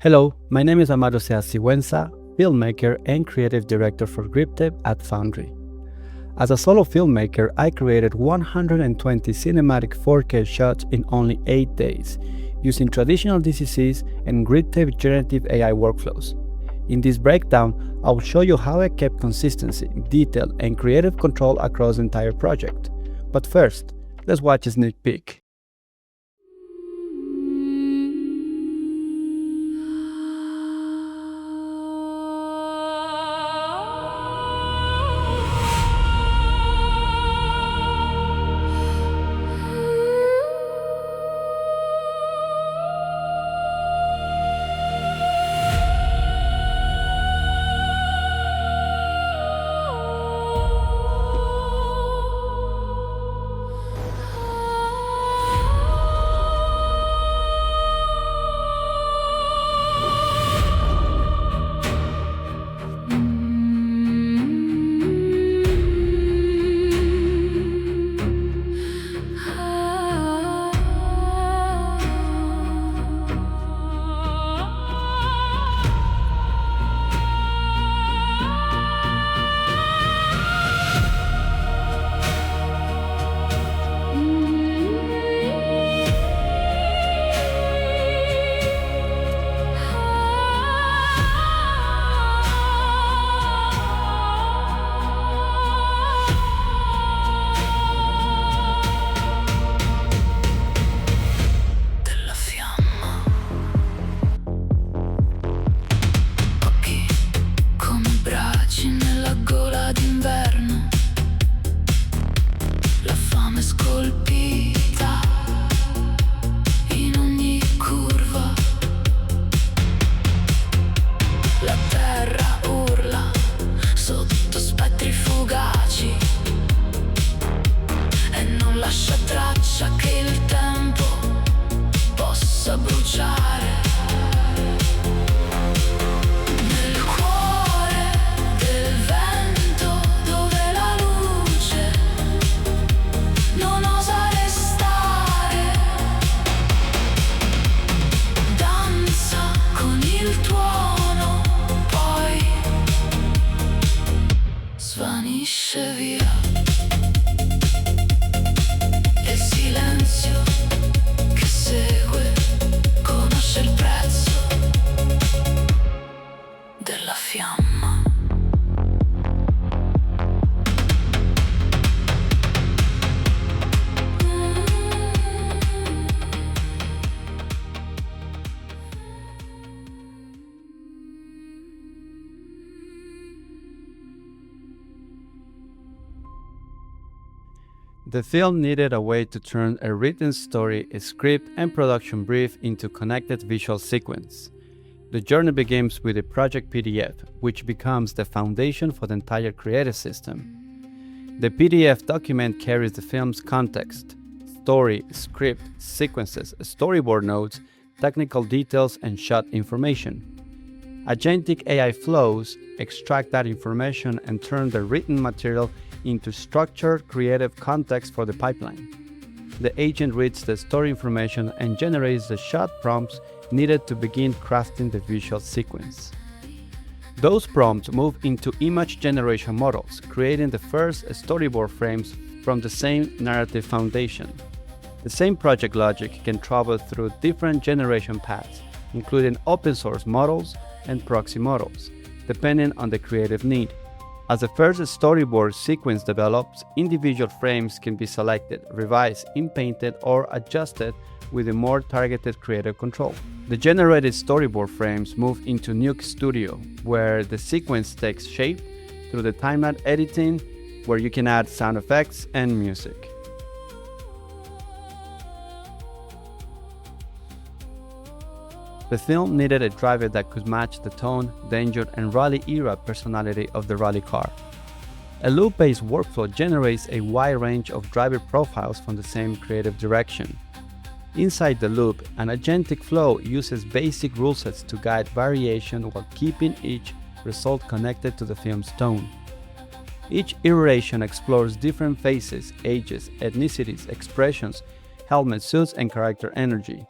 Hello, my name is Amaru Zeas-Sigüenza, filmmaker and creative director for Griptape at Foundry. As a solo filmmaker, I created 120 cinematic 4K shots in only 8 days, using traditional DCCs and Griptape generative AI workflows. In this breakdown, I will show you how I kept consistency, detail, and creative control across the entire project. But first, let's watch a sneak peek. The film needed a way to turn a written story, a script, and production brief into connected visual sequence. The journey begins with a project PDF, which becomes the foundation for the entire creative system. The PDF document carries the film's context, story, script, sequences, storyboard notes, technical details, and shot information. Agentic AI flows extract that information and turn the written material into structured, creative context for the pipeline. The agent reads the story information and generates the shot prompts needed to begin crafting the visual sequence. Those prompts move into image generation models, creating the first storyboard frames from the same narrative foundation. The same project logic can travel through different generation paths, including open source models and proxy models, depending on the creative need. As the first storyboard sequence develops, individual frames can be selected, revised, inpainted, or adjusted with a more targeted creative control. The generated storyboard frames move into Nuke Studio, where the sequence takes shape through the timeline editing, where you can add sound effects and music. The film needed a driver that could match the tone, danger, and rally-era personality of the rally car. A loop-based workflow generates a wide range of driver profiles from the same creative direction. Inside the loop, an agentic flow uses basic rule sets to guide variation while keeping each result connected to the film's tone. Each iteration explores different faces, ages, ethnicities, expressions, helmet suits, and character energy.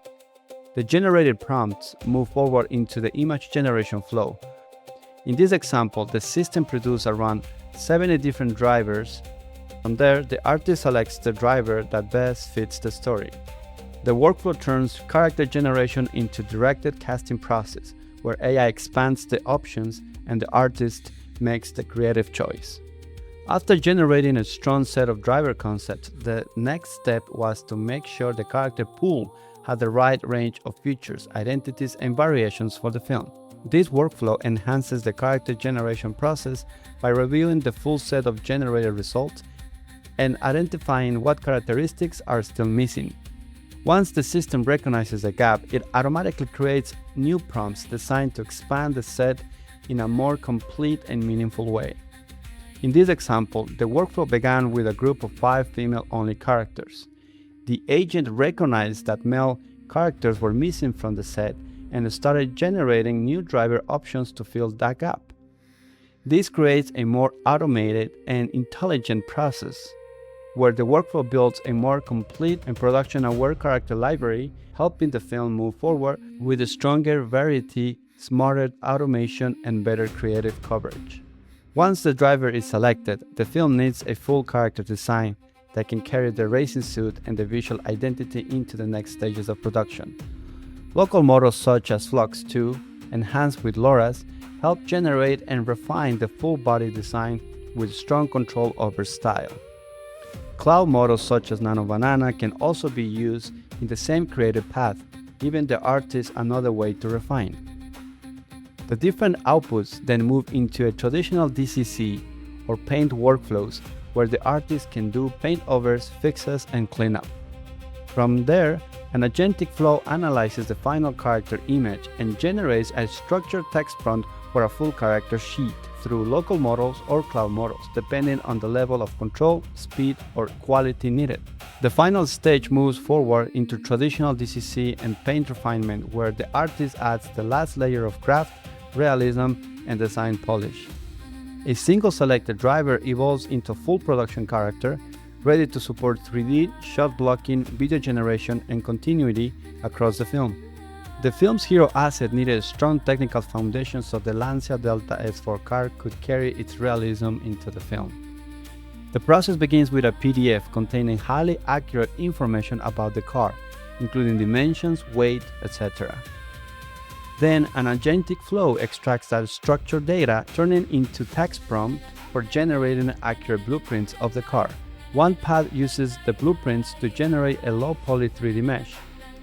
The generated prompts move forward into the image generation flow. In this example, the system produced around 70 different drivers. From there, the artist selects the driver that best fits the story. The workflow turns character generation into directed casting process, where AI expands the options and the artist makes the creative choice. After generating a strong set of driver concepts, the next step was to make sure the character pool had the right range of features, identities, and variations for the film. This workflow enhances the character generation process by reviewing the full set of generated results and identifying what characteristics are still missing. Once the system recognizes a gap, it automatically creates new prompts designed to expand the set in a more complete and meaningful way. In this example, the workflow began with a group of 5 female-only characters. The agent recognized that male characters were missing from the set and started generating new driver options to fill that gap. This creates a more automated and intelligent process, where the workflow builds a more complete and production-aware character library, helping the film move forward with a stronger variety, smarter automation, and better creative coverage. Once the driver is selected, the film needs a full character design that can carry the racing suit and the visual identity into the next stages of production. Local models such as Flux 2, enhanced with LoRAs, help generate and refine the full body design with strong control over style. Cloud models such as Nano Banana can also be used in the same creative path, giving the artist another way to refine. The different outputs then move into a traditional DCC or paint workflows where the artist can do paint overs, fixes, and cleanup. From there, an agentic flow analyzes the final character image and generates a structured text prompt for a full character sheet through local models or cloud models, depending on the level of control, speed, or quality needed. The final stage moves forward into traditional DCC and paint refinement, where the artist adds the last layer of craft, realism, and design polish. A single selected driver evolves into a full production character, ready to support 3D, shot blocking, video generation, and continuity across the film. The film's hero asset needed a strong technical foundation so the Lancia Delta S4 car could carry its realism into the film. The process begins with a PDF containing highly accurate information about the car, including dimensions, weight, etc. Then an agentic flow extracts that structured data, turning into text prompt for generating accurate blueprints of the car. One path uses the blueprints to generate a low-poly 3D mesh,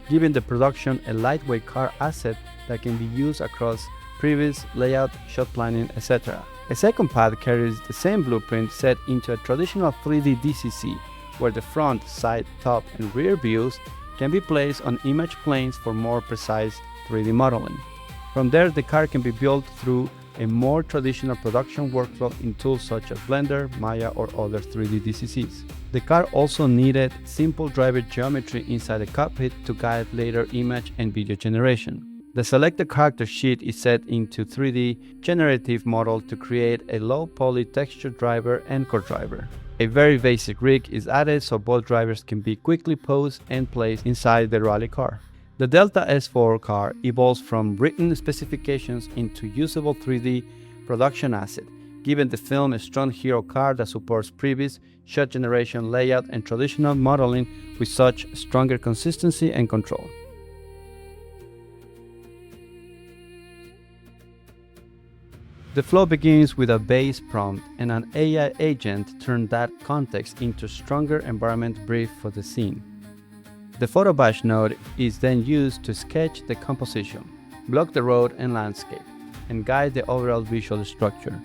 giving the production a lightweight car asset that can be used across previs, layout, shot planning, etc. A second path carries the same blueprint set into a traditional 3D DCC, where the front, side, top, and rear views can be placed on image planes for more precise 3D modeling. From there, the car can be built through a more traditional production workflow in tools such as Blender, Maya, or other 3D DCCs. The car also needed simple driver geometry inside the cockpit to guide later image and video generation. The selected character sheet is set into 3D generative model to create a low-poly texture driver and core driver. A very basic rig is added so both drivers can be quickly posed and placed inside the rally car. The Delta S4 car evolves from written specifications into usable 3D production asset, giving the film a strong hero car that supports previs, shot generation, layout, and traditional modeling with such stronger consistency and control. The flow begins with a base prompt, and an AI agent turns that context into stronger environment brief for the scene. The PhotoBash node is then used to sketch the composition, block the road and landscape, and guide the overall visual structure.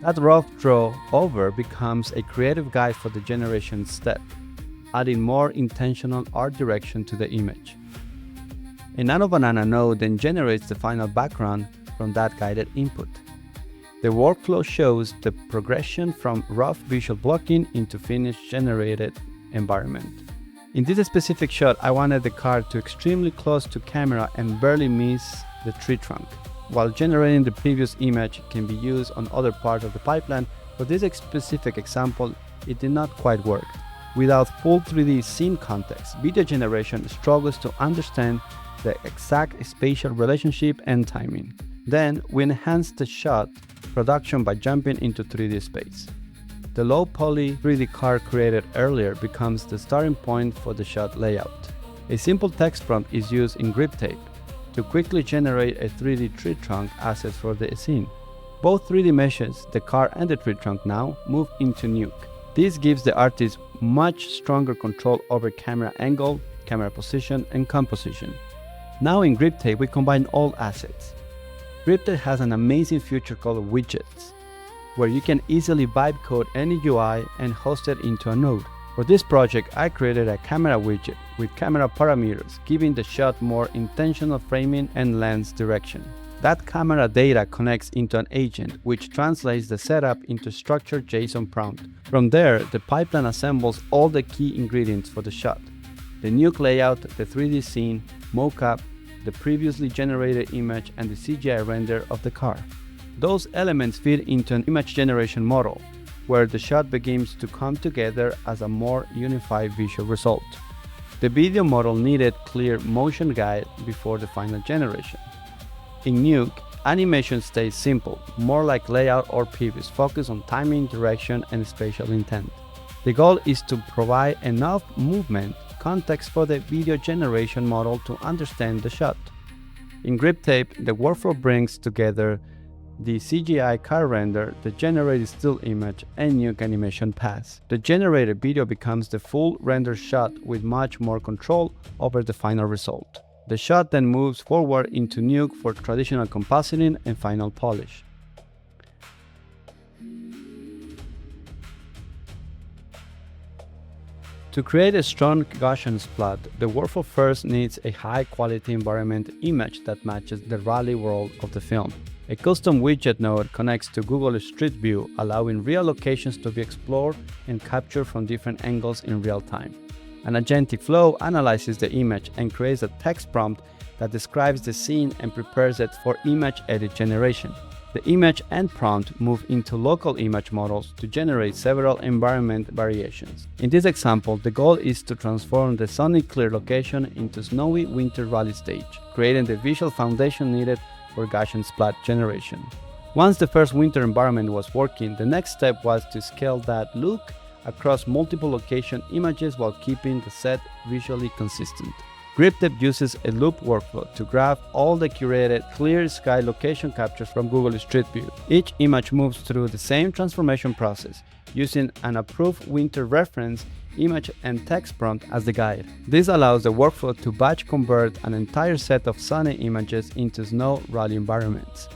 That rough draw over becomes a creative guide for the generation step, adding more intentional art direction to the image. A Nano Banana node then generates the final background from that guided input. The workflow shows the progression from rough visual blocking into finished generated environment. In this specific shot, I wanted the car to extremely close to camera and barely miss the tree trunk. While generating the previous image can be used on other parts of the pipeline, for this specific example, it did not quite work. Without full 3D scene context, video generation struggles to understand the exact spatial relationship and timing. Then, we enhance the shot production by jumping into 3D space. The low-poly 3D car created earlier becomes the starting point for the shot layout. A simple text prompt is used in Griptape to quickly generate a 3D tree trunk asset for the scene. Both 3D meshes, the car and the tree trunk, now move into Nuke. This gives the artist much stronger control over camera angle, camera position, and composition. Now in Griptape, we combine all assets. Griptape has an amazing feature called Widgets, where you can easily vibe code any UI and host it into a node. For this project, I created a camera widget with camera parameters, giving the shot more intentional framing and lens direction. That camera data connects into an agent, which translates the setup into structured JSON prompt. From there, the pipeline assembles all the key ingredients for the shot: the Nuke layout, the 3D scene, mocap, the previously generated image, and the CGI render of the car. Those elements feed into an image generation model, where the shot begins to come together as a more unified visual result. The video model needed clear motion guide before the final generation. In Nuke, animation stays simple, more like layout or previews, focused on timing, direction, and spatial intent. The goal is to provide enough movement context for the video generation model to understand the shot. In Griptape, the workflow brings together the CGI car render, the generated still image, and Nuke animation paths. The generated video becomes the full render shot with much more control over the final result. The shot then moves forward into Nuke for traditional compositing and final polish. To create a strong Gaussian splat, the workflow first needs a high-quality environment image that matches the rally world of the film. A custom widget node connects to Google Street View, allowing real locations to be explored and captured from different angles in real time. An agentic flow analyzes the image and creates a text prompt that describes the scene and prepares it for image edit generation. The image and prompt move into local image models to generate several environment variations. In this example, the goal is to transform the sunny clear location into snowy winter rally stage, creating the visual foundation needed for Gaussian splat generation. Once the first winter environment was working, the next step was to scale that look across multiple location images while keeping the set visually consistent. Griptape uses a loop workflow to grab all the curated clear sky location captures from Google Street View. Each image moves through the same transformation process, using an approved winter reference image and text prompt as the guide. This allows the workflow to batch convert an entire set of sunny images into snow rally environments.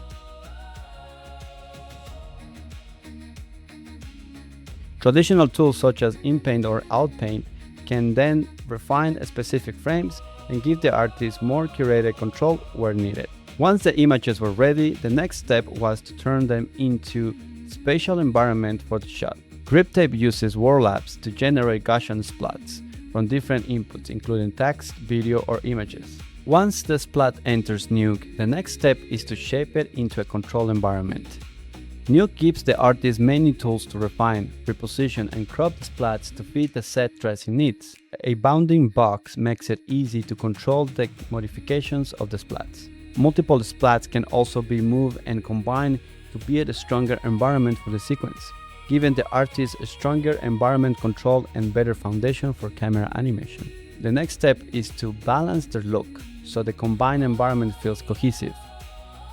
Traditional tools such as InPaint or OutPaint can then refine specific frames and give the artist more curated control where needed. Once the images were ready, the next step was to turn them into spatial environment for the shot. Griptape uses word labs to generate Gaussian splats from different inputs, including text, video, or images. Once the splat enters Nuke, the next step is to shape it into a control environment. Nuke gives the artist many tools to refine, reposition, and crop the splats to fit the set tracing needs. A bounding box makes it easy to control the modifications of the splats. Multiple splats can also be moved and combined to build a stronger environment for the sequence, giving the artist a stronger environment control and better foundation for camera animation. The next step is to balance their look, so the combined environment feels cohesive.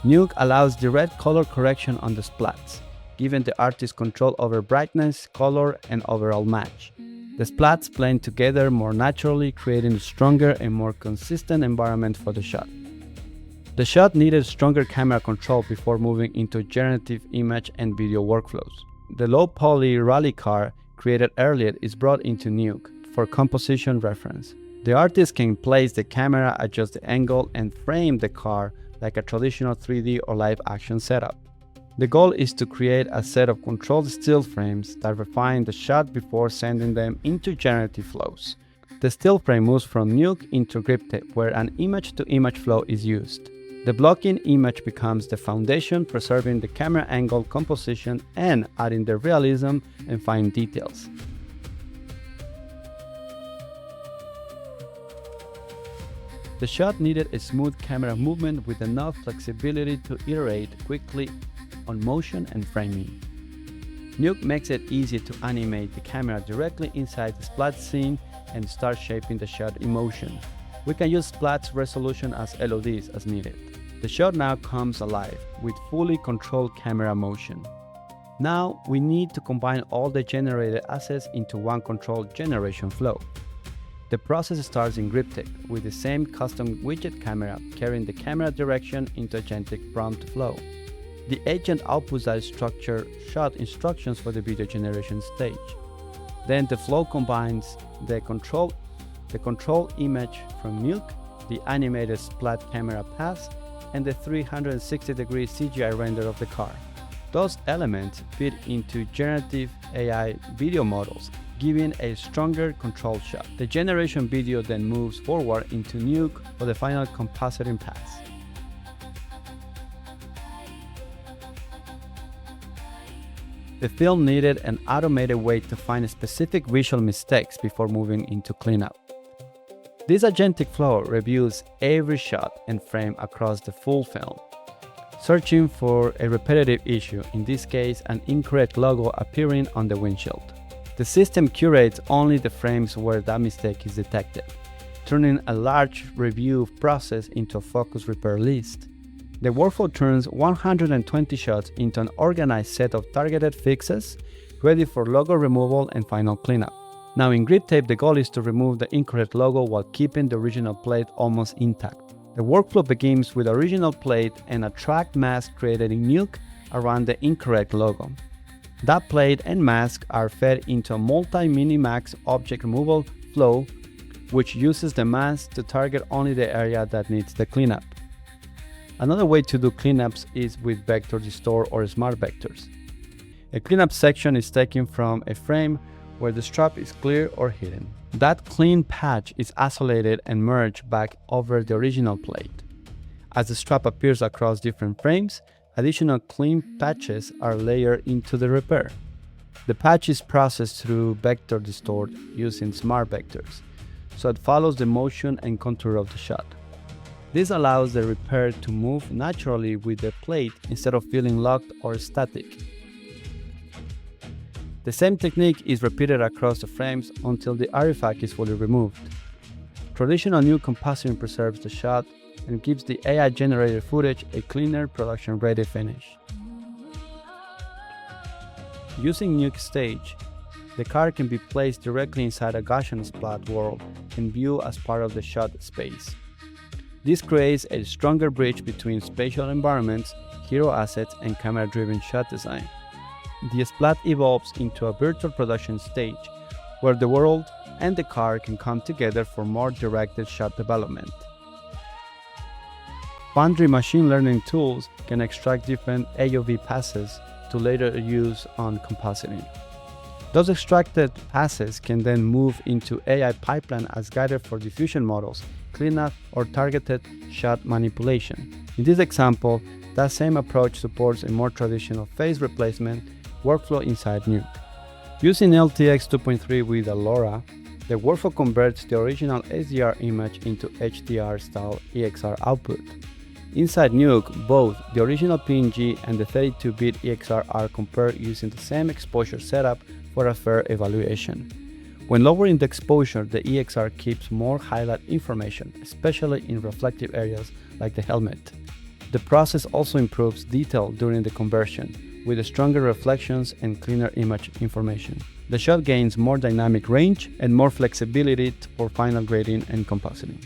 Nuke allows direct color correction on the splats, giving the artist control over brightness, color, and overall match. The splats blend together more naturally, creating a stronger and more consistent environment for the shot. The shot needed stronger camera control before moving into generative image and video workflows. The low-poly rally car created earlier is brought into Nuke for composition reference. The artist can place the camera, adjust the angle, and frame the car like a traditional 3D or live action setup. The goal is to create a set of controlled still frames that refine the shot before sending them into generative flows. The still frame moves from Nuke into Griptape, where an image-to-image flow is used. The blocking image becomes the foundation, preserving the camera angle composition and adding the realism and fine details. The shot needed a smooth camera movement with enough flexibility to iterate quickly on motion and framing. Nuke makes it easy to animate the camera directly inside the splat scene and start shaping the shot in motion. We can use splats resolution as LODs as needed. The shot now comes alive with fully controlled camera motion. Now we need to combine all the generated assets into one controlled generation flow. The process starts in Griptape with the same custom widget camera carrying the camera direction into agentic prompt flow. The agent outputs that structured shot instructions for the video generation stage. Then the flow combines the control image from Nuke, the animated splat camera pass, and the 360-degree CGI render of the car. Those elements fit into generative AI video models, giving a stronger control shot. The generation video then moves forward into Nuke for the final compositing pass. The film needed an automated way to find specific visual mistakes before moving into cleanup. This agentic flow reviews every shot and frame across the full film, searching for a repetitive issue, in this case an incorrect logo appearing on the windshield. The system curates only the frames where that mistake is detected, turning a large review process into a focused repair list. The workflow turns 120 shots into an organized set of targeted fixes, ready for logo removal and final cleanup. Now in Griptape, the goal is to remove the incorrect logo while keeping the original plate almost intact. The workflow begins with the original plate and a track mask created in Nuke around the incorrect logo. That plate and mask are fed into a multi-minimax object removal flow, which uses the mask to target only the area that needs the cleanup. Another way to do cleanups is with vector distort or smart vectors. A cleanup section is taken from a frame where the strap is clear or hidden. That clean patch is isolated and merged back over the original plate. As the strap appears across different frames, additional clean patches are layered into the repair. The patch is processed through vector distort using smart vectors, so it follows the motion and contour of the shot. This allows the repair to move naturally with the plate instead of feeling locked or static. The same technique is repeated across the frames until the artifact is fully removed. Traditional Nuke compositing preserves the shot and gives the AI-generated footage a cleaner, production-ready finish. Using Nuke Stage, the car can be placed directly inside a Gaussian Splat world and viewed as part of the shot space. This creates a stronger bridge between spatial environments, hero assets, and camera-driven shot design. The splat evolves into a virtual production stage where the world and the car can come together for more directed shot development. Foundry machine learning tools can extract different AOV passes to later use on compositing. Those extracted passes can then move into AI pipeline as guided for diffusion models, cleanup, or targeted shot manipulation. In this example, that same approach supports a more traditional face replacement workflow inside Nuke. Using LTX 2.3 with a LoRA, the workflow converts the original SDR image into HDR-style EXR output. Inside Nuke, both the original PNG and the 32-bit EXR are compared using the same exposure setup for a fair evaluation. When lowering the exposure, the EXR keeps more highlight information, especially in reflective areas like the helmet. The process also improves detail during the conversion, with stronger reflections and cleaner image information. The shot gains more dynamic range and more flexibility for final grading and compositing.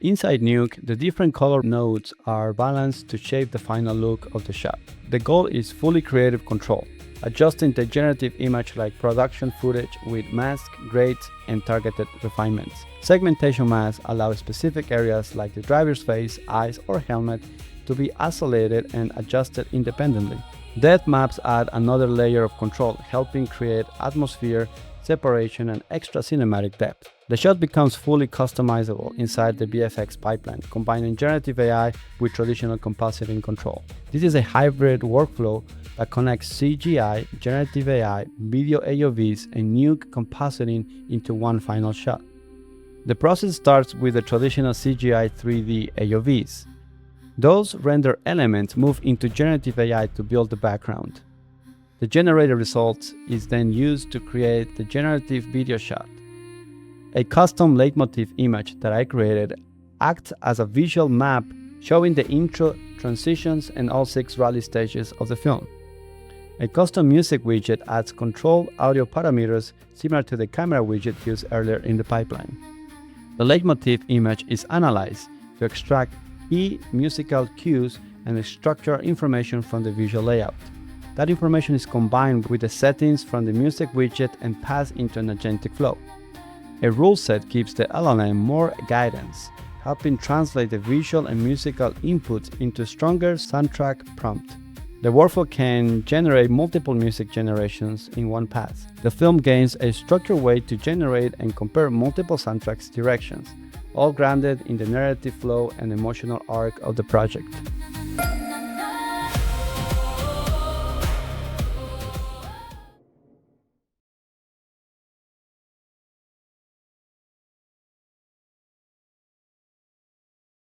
Inside Nuke, the different color nodes are balanced to shape the final look of the shot. The goal is fully creative control, adjusting the generative image like production footage with mask, grades, and targeted refinements. Segmentation masks allow specific areas like the driver's face, eyes, or helmet to be isolated and adjusted independently. Depth maps add another layer of control, helping create atmosphere, separation, and extra cinematic depth. The shot becomes fully customizable inside the VFX pipeline, combining generative AI with traditional compositing control. This is a hybrid workflow that connects CGI, generative AI, video AOVs, and Nuke compositing into one final shot. The process starts with the traditional CGI 3D AOVs. Those render elements move into generative AI to build the background. The generated result is then used to create the generative video shot. A custom Leitmotif image that I created acts as a visual map showing the intro, transitions, and all 6 rally stages of the film. A custom music widget adds controlled audio parameters similar to the camera widget used earlier in the pipeline. The Leitmotif image is analyzed to extract key musical cues and structure information from the visual layout. That information is combined with the settings from the music widget and passed into an agentic flow. A rule set gives the LLM more guidance, helping translate the visual and musical inputs into a stronger soundtrack prompt. The workflow can generate multiple music generations in one pass. The film gains a structured way to generate and compare multiple soundtracks directions, all grounded in the narrative flow and emotional arc of the project.